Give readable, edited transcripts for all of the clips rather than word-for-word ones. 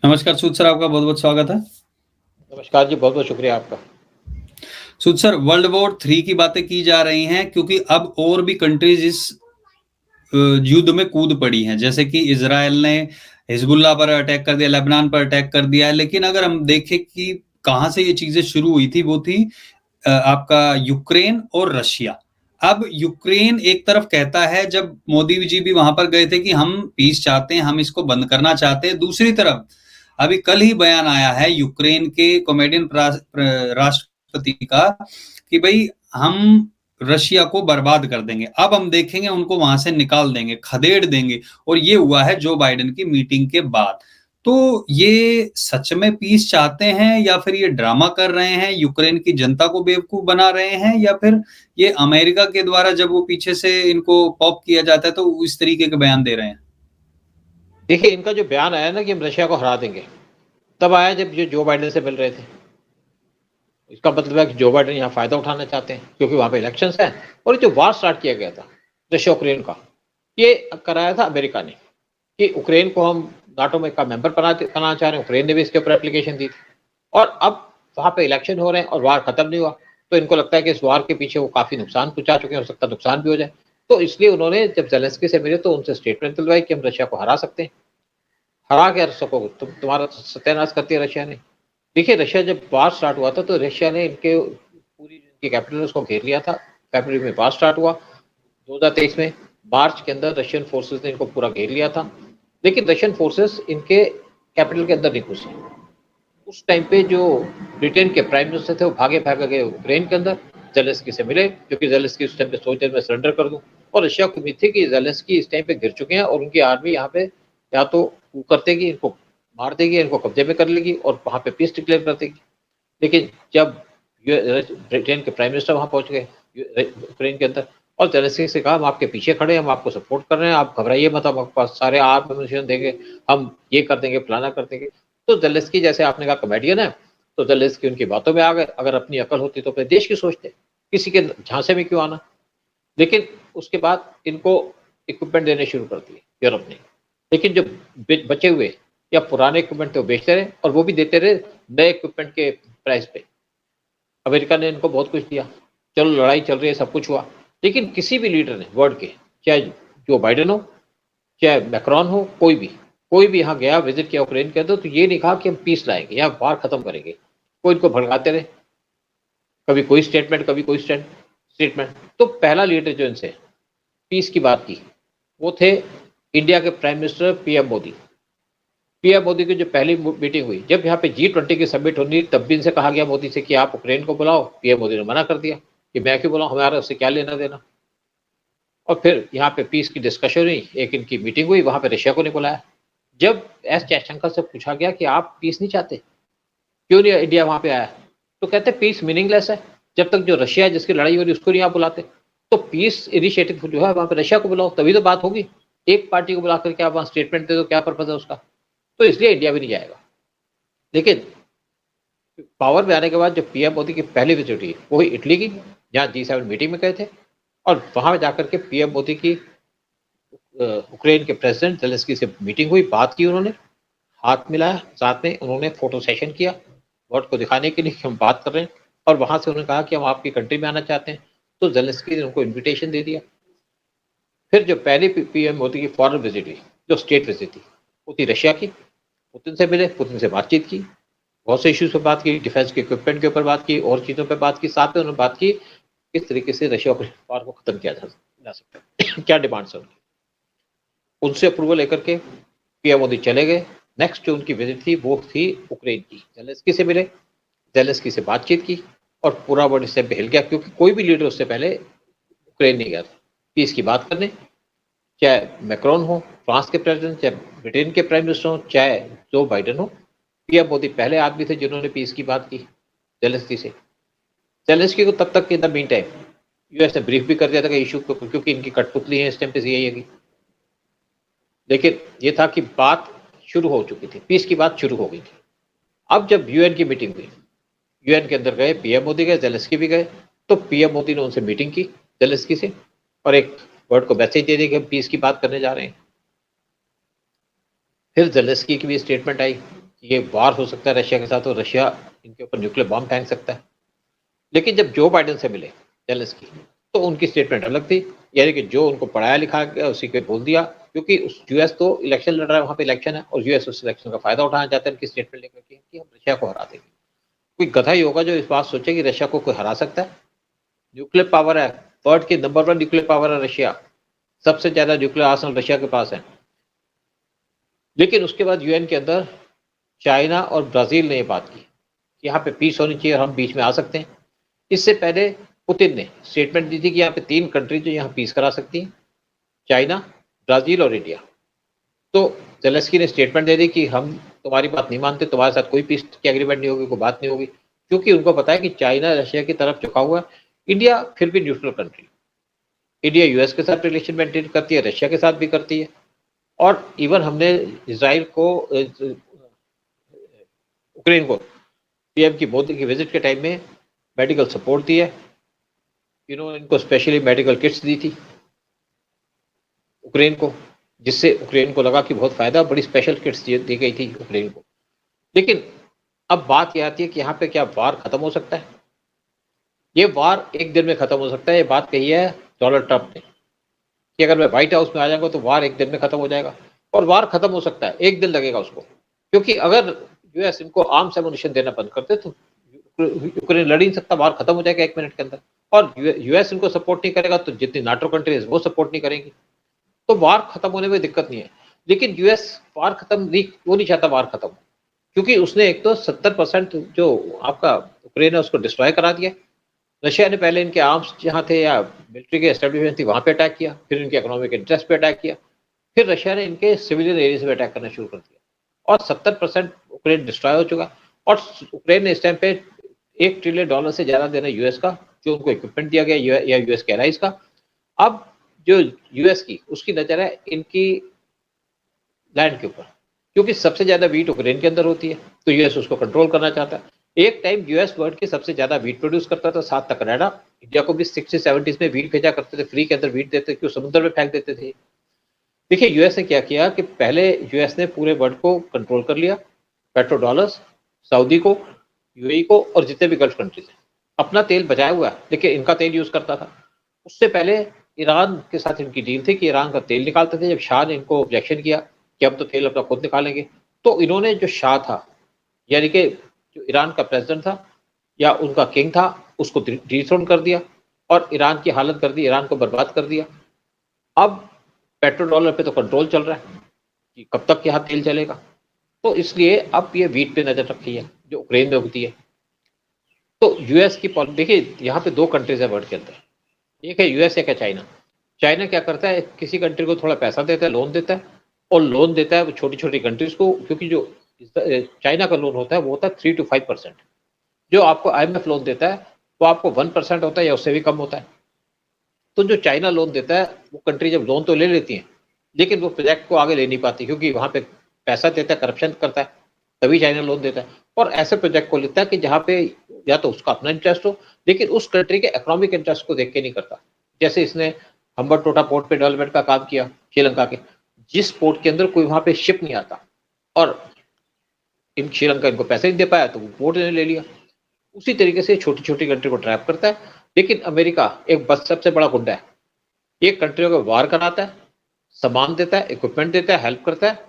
नमस्कार सूद सर, आपका बहुत बहुत स्वागत है। नमस्कार जी, बहुत बहुत शुक्रिया आपका। सूद सर, वर्ल्ड वॉर 3 की बातें की जा रही हैं क्योंकि अब और भी कंट्रीज इस युद्ध में कूद पड़ी हैं। जैसे कि इजराइल ने हिजबुल्लाह पर अटैक कर दिया, लेबनान पर अटैक कर दिया है। लेकिन अगर हम देखें कि कहाँ से ये चीजें शुरू हुई थी, वो थी आपका यूक्रेन और रशिया। अब यूक्रेन एक तरफ कहता है, जब मोदी जी भी वहां पर गए थे, कि हम पीस चाहते हैं, हम इसको बंद करना चाहते हैं। दूसरी तरफ अभी कल ही बयान आया है यूक्रेन के कॉमेडियन राष्ट्रपति का कि भाई हम रशिया को बर्बाद कर देंगे, अब हम देखेंगे, उनको वहां से निकाल देंगे, खदेड़ देंगे। और ये हुआ है जो बाइडेन की मीटिंग के बाद। तो ये सच में पीस चाहते हैं या फिर ये ड्रामा कर रहे हैं, यूक्रेन की जनता को बेवकूफ बना रहे हैं, या फिर ये अमेरिका के द्वारा जब वो पीछे से इनको पॉप किया जाता है तो इस तरीके के बयान दे रहे हैं? देखिए, इनका जो बयान आया ना कि हम रशिया को हरा देंगे, तब आया जब जो बाइडेन से मिल रहे थे। इसका मतलब है कि जो बाइडेन यहाँ फायदा उठाना चाहते हैं क्योंकि वहां पे इलेक्शंस है। और ये जो वार स्टार्ट किया गया था रशिया यूक्रेन का, ये कराया था अमेरिका ने कि यूक्रेन को हम नाटो में का मेंबर बनाना चाह रहे हैं। यूक्रेन ने भी इसके ऊपर एप्लीकेशन दी थी। और अब वहां पे इलेक्शन हो रहे हैं और वार खत्म नहीं हुआ, तो इनको लगता है कि इस वार के पीछे वो काफी नुकसान पहुंचा चुके हैं, हो सकता है नुकसान भी हो जाए। तो इसलिए उन्होंने जब जेलेंस्की से मिले तो उनसे स्टेटमेंट दिलवाई कि हम रशिया को हरा सकते हैं। हरा के सकोगे तुम्हारा सत्यानाश करती है रशिया ने। देखिए, रशिया जब वार स्टार्ट हुआ था तो रशिया ने इनके पूरी इनकी कैपिटल उसको घेर लिया था। फरवरी में वार स्टार्ट हुआ 2023 में। मार्च के अंदर रशियन फोर्सेस ने इनको पूरा घेर लिया था, लेकिन रशियन फोर्सेस इनके कैपिटल के अंदर नहीं घुसे। उस टाइम पे जो ब्रिटेन के प्राइम मिनिस्टर थे वो भागे भागे गए यूक्रेन के अंदर, जेलेंस्की से मिले, क्योंकि जेलेंस्की उस टाइम पे सोच रहे मैं सरेंडर कर दूं। और रशिया को उम्मीद थी कि जेलेंस्की इस टाइम पे गिर चुके हैं और उनकी आर्मी यहाँ पे या तो कर देगी, इनको मार देगी, इनको कब्जे में कर लेगी और वहां पे पीस डिक्लेयर कर देगी। लेकिन जब ब्रिटेन के प्राइम मिनिस्टर वहां पहुंच गए यूक्रेन के अंदर और जेलेंस्की से कहा हम आपके पीछे खड़े हैं, हम आपको सपोर्ट कर रहे हैं, आप घबराइए मत, हम आपके पास सारे आर्म देंगे, हम ये कर देंगे, फलाना कर देंगे। तो जेलेंस्की, जैसे आपने कहा, कॉमेडियन है, तो जेलेंस्की उनकी बातों में आ गए। अगर अपनी अकल होती तो अपने देश की सोचते, किसी के झांसे में क्यों आना। लेकिन उसके बाद इनको इक्विपमेंट देने शुरू कर दिए यूरोप ने। लेकिन जो बचे हुए या पुराने इक्विपमेंट थे वो बेचते रहे, और वो भी देते रहे नए इक्विपमेंट के प्राइस पे। अमेरिका ने इनको बहुत कुछ दिया, चलो लड़ाई चल रही है, सब कुछ हुआ। लेकिन किसी भी लीडर ने वर्ल्ड के, चाहे जो बाइडेन हो, चाहे मैक्रॉन हो, कोई भी यहाँ गया, विजिट किया यूक्रेन के अंदर, तो ये नहीं कहा कि हम पीस लाएंगे या वार खत्म करेंगे। कोई इनको भड़काते रहे, कभी कोई स्टेटमेंट, कभी कोई स्टेटमेंट। तो पहला लीडर जो इनसे पीस की बात की वो थे इंडिया के prime minister PM Modi. PM Modi की जो पहली मीटिंग हुई, जब यहाँ पे G20 की समिट होनी, तब भी इनसे कहा गया मोदी से कि आप यूक्रेन को बुलाओ। पीएम मोदी ने मना कर दिया कि मैं क्यों बुलाऊं, हमारा उससे क्या लेना देना। और फिर यहाँ पे पीस की डिस्कशन हुई, एक इनकी मीटिंग हुई, वहां पे रशिया को नहीं बुलाया। जब एस जयशंकर से पूछा गया कि आप पीस नहीं चाहते, क्यों नहीं इंडिया वहां पे आया, तो कहते पीस मीनिंगलेस है, जब तक जो रशिया है जिसकी लड़ाई हो रही उसको नहीं आप बुलाते। तो पीस इनिशिएटिव जो है वहां पे रशिया को बुलाओ, तभी तो बात होगी। एक पार्टी को बुला करके आप वहां स्टेटमेंट दे दो, क्या पर्पज है उसका। तो इसलिए इंडिया भी नहीं जाएगा। लेकिन पावर में आने के बाद जो पीएम मोदी की पहली विजिट हुई वो हुई इटली की, जहाँ G7 मीटिंग में गए थे। और वहां जाकर के पीएम मोदी की यूक्रेन के प्रेसिडेंट जेलेंस्की से मीटिंग हुई, बात की उन्होंने, हाथ मिलाया, साथ में उन्होंने फोटो सेशन किया वर्ल्ड को दिखाने के लिए कि हम बात कर रहे हैं। और वहां से उन्होंने कहा कि हम आपकी कंट्री में आना चाहते हैं, तो जेलेंस्की ने उनको इन्विटेशन दे दिया। फिर जो पहली पीएम मोदी की फॉरेन विजिट हुई, जो स्टेट विजिट थी, वो थी रशिया की। पुतिन से मिले, पुतिन से बातचीत की, बहुत से इश्यूज पर बात की, डिफेंस के इक्विपमेंट के ऊपर बात की, और चीज़ों पर बात की। साथ में उन्होंने बात की किस तरीके से रशिया वार को खत्म किया जा सकता है, क्या डिमांड्स है उनकी। उनसे अप्रूवल लेकर के पीएम मोदी चले गए। नेक्स्ट जो उनकी विजिट थी वो थी यूक्रेन की। जेलेंस्की से मिले, जेलेंस्की से बातचीत की, और पूरा वर्ल्ड इस टाइम पे हिल गया, क्योंकि कोई भी लीडर उससे पहले यूक्रेन नहीं गया था पीस की बात करने। चाहे मैक्रॉन हो, फ्रांस के प्रेसिडेंट, चाहे ब्रिटेन के प्राइम मिनिस्टर हो, चाहे जो बाइडेन हो, पीएम मोदी पहले आदमी थे जिन्होंने पीस की बात की जेलेंस्की से। जेलेंस्की को तब तक in the mean time US ने ब्रीफ भी कर दिया था कि इशू को, क्योंकि इनकी कठपुतली है इस टाइम पे यही है। लेकिन ये था कि बात शुरू हो चुकी थी, पीस की बात शुरू हो गई थी। अब जब यूएन की मीटिंग हुई, यूएन के अंदर गए, पीएम मोदी गए, जेलेंस्की भी गए, तो पीएम मोदी ने उनसे मीटिंग की जेलेंस्की से, और एक वर्ड को मैसेज दे दिया कि हम पीस की बात करने जा रहे हैं। फिर जेलेंस्की की भी स्टेटमेंट आई कि ये वार हो सकता है रशिया के साथ, और रशिया इनके ऊपर न्यूक्लियर बॉम्ब फेंक सकता है। लेकिन जब जो बाइडेन से मिले जेलेंस्की, तो उनकी स्टेटमेंट अलग थी, यानी कि जो उनको पढ़ाया लिखा गया उसी को बोल दिया, क्योंकि उस यूएस तो इलेक्शन लड़ रहा है, वहाँ पे इलेक्शन है, और यूएस उस इलेक्शन का फायदा उठाना चाहता है उनकी स्टेटमेंट लेकर के कि हम रशिया को हरा देंगे। कोई गधा ही होगा जो इस बात सोचे कि रशिया को कोई हरा सकता है। न्यूक्लियर पावर है, वर्ल्ड की नंबर 1 न्यूक्लियर पावर है रशिया, सबसे ज्यादा न्यूक्लियर आर्सेनल रशिया के पास है। लेकिन उसके बाद यूएन के अंदर चाइना और ब्राजील ने ये बात की कि यहाँ पे पीस होनी चाहिए और हम बीच में आ सकते हैं। इससे पहले पुतिन ने स्टेटमेंट दी थी कि यहाँ पे 3 कंट्री जो यहाँ पीस करा सकती हैं, चाइना, ब्राजील और इंडिया। तो जेलेंस्की ने स्टेटमेंट दे दी कि हम तुम्हारी बात नहीं मानते, तुम्हारे साथ कोई पीस की एग्रीमेंट नहीं होगी, कोई बात नहीं होगी, क्योंकि उनको पता है कि चाइना रशिया की तरफ झुका हुआ है, इंडिया फिर भी न्यूट्रल कंट्री। इंडिया यूएस के साथ रिलेशन मेंटेन करती है, रशिया के साथ भी करती है, और इवन हमने इसराइल को, यूक्रेन को पीएम की मोदी की विजिट के टाइम में मेडिकल सपोर्ट दिया है। इन्होंने इनको स्पेशली मेडिकल किट्स दी थी यूक्रेन को, जिससे यूक्रेन को लगा कि बहुत फायदा, बड़ी स्पेशल किट्स दी गई थी यूक्रेन को। लेकिन अब बात यह आती है कि यहाँ पे क्या वार खत्म हो सकता है? ये वार एक दिन में खत्म हो सकता है। ये बात कही है डोनाल्ड ट्रंप ने कि अगर मैं व्हाइट हाउस में आ जाऊंगा तो वार एक दिन में खत्म हो जाएगा, और वार खत्म हो सकता है, एक दिन लगेगा उसको, क्योंकि अगर यूएस इनको आर्म्स एमुनिशन देना बंद कर दे तो यूक्रेन लड़ ही नहीं सकता, वार खत्म हो जाएगा 1 मिनट के अंदर। और यूएस इनको सपोर्ट नहीं करेगा तो जितनी नाटो कंट्रीज वो सपोर्ट नहीं करेंगी, तो वार खत्म होने में दिक्कत नहीं है। लेकिन यूएस वार खत्म नहीं, वो नहीं चाहता वार खत्म, क्योंकि उसने एक तो 70% जो आपका यूक्रेन है उसको डिस्ट्रॉय करा दिया। रशिया ने पहले इनके आर्म्स जहाँ थे या मिलिट्री के एस्टेब्लिशमेंट थी वहां पे अटैक किया, फिर इनके इकोनॉमिक इंटरेस्ट पे अटैक किया, फिर रशिया ने इनके सिविलियन एरियाज में अटैक करना शुरू कर दिया, और 70% यूक्रेन डिस्ट्रॉय हो चुका। और यूक्रेन ने इस टाइम पे $1 ट्रिलियन से ज्यादा देना यूएस का, जो उनको इक्विपमेंट दिया गया या यूएस के एलाइज का। अब जो यूएस की उसकी नजर है इनकी लैंड के ऊपर, क्योंकि सबसे ज्यादा वीट यूक्रेन के अंदर होती है, तो यूएस उसको कंट्रोल करना चाहता है। एक टाइम यूएस वर्ल्ड की सबसे ज्यादा वीट प्रोड्यूस करता था, साथ तक कनाडा, इंडिया को भी 60-70s में वीट भेजा करते थे, फ्री के अंदर वीट देते थे, समुद्र में फेंक देते थे। देखिए यूएस ने क्या किया कि पहले यूएस ने पूरे वर्ल्ड को कंट्रोल कर लिया, पेट्रो डॉलर्स, सऊदी को, यूएई को, और जितने भी गल्फ कंट्रीज हैं, अपना तेल बचाया हुआ है, लेकिन इनका तेल यूज करता था। उससे पहले ईरान के साथ इनकी डील थी कि ईरान का तेल निकालते थे। जब शाह ने इनको ऑब्जेक्शन किया कि अब तो तेल अपना खुद निकालेंगे, तो इन्होंने जो शाह था, यानी कि जो ईरान का प्रेसिडेंट था या उनका किंग था, उसको डिथ्रोन कर दिया और ईरान की हालत कर दी, ईरान को बर्बाद कर दिया। अब पेट्रोल डॉलर पे तो कंट्रोल चल रहा है कि कब तक यहाँ तेल चलेगा, तो इसलिए अब ये वीट पे नजर रखी है जो यूक्रेन में उगती है। तो यूएस की पॉलिसी देखिए, यहाँ पे 2 कंट्रीज है वर्ल्ड के अंदर, एक है यूएस, एक है चाइना। चाइना क्या करता है, किसी कंट्री को थोड़ा पैसा देता है, लोन देता है, और लोन देता है छोटी छोटी कंट्रीज को, क्योंकि जो चाइना का लोन होता है वो होता है 3 to 5%। जो आपको आईएमएफ लोन देता है वो आपको 1% होता है या उससे भी कम होता है। तो जो चाइना लोन देता है, वो कंट्री जब लोन तो ले लेती है, लेकिन वो प्रोजेक्ट को आगे ले नहीं पाती, क्योंकि वहां पे पैसा देता है, करप्शन करता है, तभी चाइना लोन देता है। और ऐसे प्रोजेक्ट को लेता है कि जहाँ पे या तो उसका अपना इंटरेस्ट हो, लेकिन उस कंट्री के इकोनॉमिक इंटरेस्ट को देख के नहीं करता। जैसे इसने हम्बरटोटा पोर्ट पे डेवलपमेंट का काम किया श्रीलंका के, जिस पोर्ट के अंदर कोई वहां पे शिप नहीं आता, और इन श्रीलंका इनको पैसे नहीं दे पाया तो वो पोर्ट ने ले लिया। उसी तरीके से छोटी छोटी कंट्री को ट्रैप करता है। लेकिन अमेरिका एक बस सबसे बड़ा गुंडा है, एक कंट्रियों को वार कराता है, सामान देता है, इक्विपमेंट देता है, हेल्प करता है,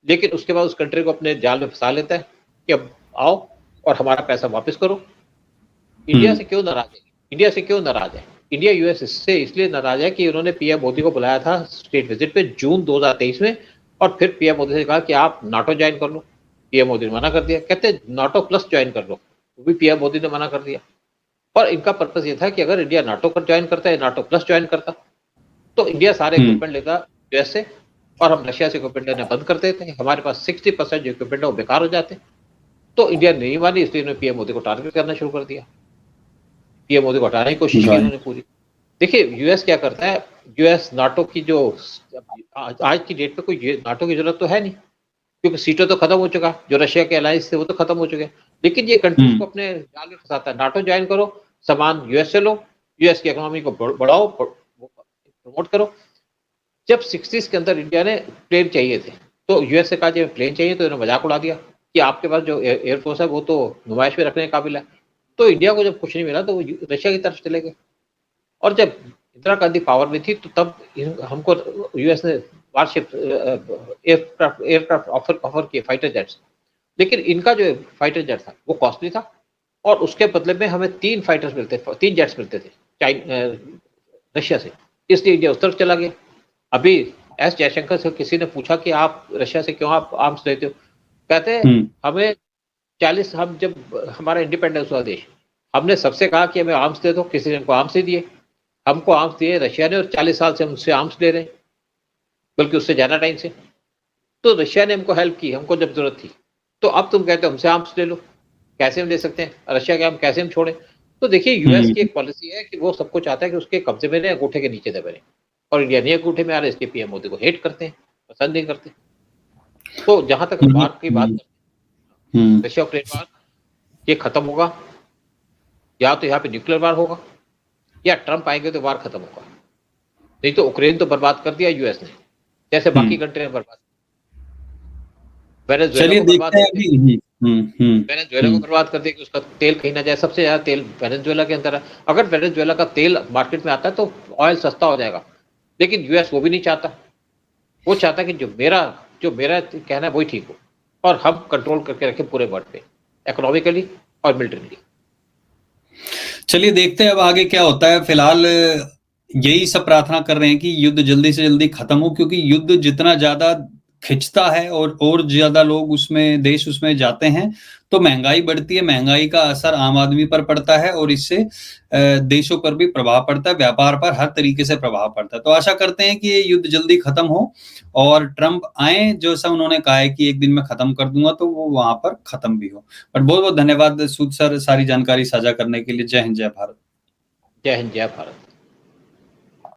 लेकिन उसके बाद उस कंट्री को अपने जाल में फंसा लेता है कि अब आओ और हमारा पैसा वापस करो। इंडिया से क्यों नाराज है? इंडिया से क्यों नाराज है? इंडिया यूएस से इसलिए नाराज है कि उन्होंने पीएम मोदी को बुलाया था स्टेट विजिट पे जून 2023 में, और फिर पीएम मोदी से कहा कि आप नाटो ज्वाइन कर लो। पीएम मोदी ने मना कर दिया, कहते नाटो प्लस ज्वाइन कर लो, वो भी पीएम मोदी ने मना कर दिया। और इनका पर्पस ये था कि अगर इंडिया नाटो पर ज्वाइन करता है, नाटो प्लस ज्वाइन करता, तो इंडिया सारे इक्विपमेंट लेता यूएस से, और हम रशिया से इक्विपमेंट लेना बंद कर देते हैं, हमारे पास 60% जो इक्विपमेंट है वो बेकार हो जाते। तो इंडिया नहीं मानी, इसलिए उन्होंने पीएम मोदी को टारगेट करना शुरू कर दिया, पीएम मोदी को हटाने की कोशिश की उन्होंने पूरी। देखिए यूएस क्या करता है, यूएस नाटो की जो आज की डेट पे कोई नाटो की जरूरत तो है नहीं, क्योंकि सीटों तो खत्म हो चुका, जो रशिया के अलायंस थे वो तो खत्म हो चुके, लेकिन ये कंट्रीज को अपने जाल में फंसाता है। नाटो ज्वाइन करो, सामान यूएस से लो, यूएस की इकोनॉमी को बढ़ाओ, प्रमोट करो। जब 60s के अंदर इंडिया ने प्लेन चाहिए थे, तो यूएस से कहा जब प्लेन चाहिए, तो इन्होंने मजाक उड़ा दिया कि आपके पास जो एयरफोर्स है वो तो नुमाइश में रखने के काबिल है। तो इंडिया को जब कुछ नहीं मिला तो वो रशिया की तरफ चले गए। और जब इंदिरा गांधी पावर में थी तो तब हमको यूएस ने वारशिप एयरक्राफ्ट ऑफर किए, फाइटर जेट्स। लेकिन इनका जो फाइटर जेट था वो कॉस्टली था और उसके बदले में हमें 3 फाइटर्स मिलते थे, 3 जेट्स मिलते थे रशिया से, इसलिए इंडिया उस तरफ चला गया। अभी एस जयशंकर से किसी ने पूछा कि आप रशिया से क्यों आप आर्म्स लेते हो, कहते हैं हमें 40 हम जब हमारा इंडिपेंडेंस हुआ देश, हमने सबसे कहा कि हमें आर्म्स दे दो, किसी ने हमको आर्म्स नहीं दिए, हमको आर्म्स दिए रशिया ने और 40 साल से हम उससे आर्म्स ले रहे हैं, बल्कि उससे ज्यादा टाइम से। तो रशिया ने हमको हेल्प की, हमको जब जरूरत थी, तो अब तुम कहते हो हमसे आर्म्स ले लो, कैसे हम ले सकते हैं रशिया के, हम कैसे हम छोड़े। तो देखिए यूएस की एक पॉलिसी है कि वो सबको चाहता है कि उसके कब्जे में रहे, अंगूठे के नीचे दबे रहे, और इंडिया नहीं अंगूठे में आ रहे, इसलिए पीएम मोदी को हेट करते हैं, पसंद नहीं करते। तो जहां तक वार की बात करते हैं, रशिया यूक्रेन वार ये खत्म होगा, या तो यहाँ पे न्यूक्लियर वार होगा, या ट्रंप आएंगे तो वार खत्म होगा। नहीं तो यूक्रेन तो बर्बाद कर दिया यूएस ने, जैसे बाकी कंट्री ने बर्बाद, वेनेजुएला को बर्बाद कर दिया, वेनेजुएला को बर्बाद कर दिया कि उसका तेल कहीं ना जाए। सबसे ज्यादा तेल वेनेजुएला के अंदर है, अगर वेनेजुएला का तेल मार्केट में आता है तो ऑयल सस्ता हो जाएगा, लेकिन यूएस वो भी नहीं चाहता। वो चाहता है कि जो मेरा कहना है वही ठीक हो, और हम कंट्रोल करके रखें पूरे वर्ल्ड पे, इकोनॉमिकली और मिलिटरीली। चलिए देखते हैं अब आगे क्या होता है। फिलहाल यही सब प्रार्थना कर रहे हैं कि युद्ध जल्दी से जल्दी खत्म हो, क्योंकि युद्ध जितना ज्यादा खिंचता है और ज्यादा लोग उसमें, देश उसमें जाते हैं, तो महंगाई बढ़ती है। महंगाई का असर आम आदमी पर पड़ता है और इससे देशों पर भी प्रभाव पड़ता है, व्यापार पर हर तरीके से प्रभाव पड़ता है। तो आशा करते हैं कि ये युद्ध जल्दी खत्म हो और ट्रंप आए, जैसा उन्होंने कहा है कि एक दिन में खत्म कर दूंगा, तो वो वहां पर खत्म भी हो। पर बहुत बहुत धन्यवाद सूद सर, सारी जानकारी साझा करने के लिए। जय हिंद, जय भारत। जय हिंद, जय भारत।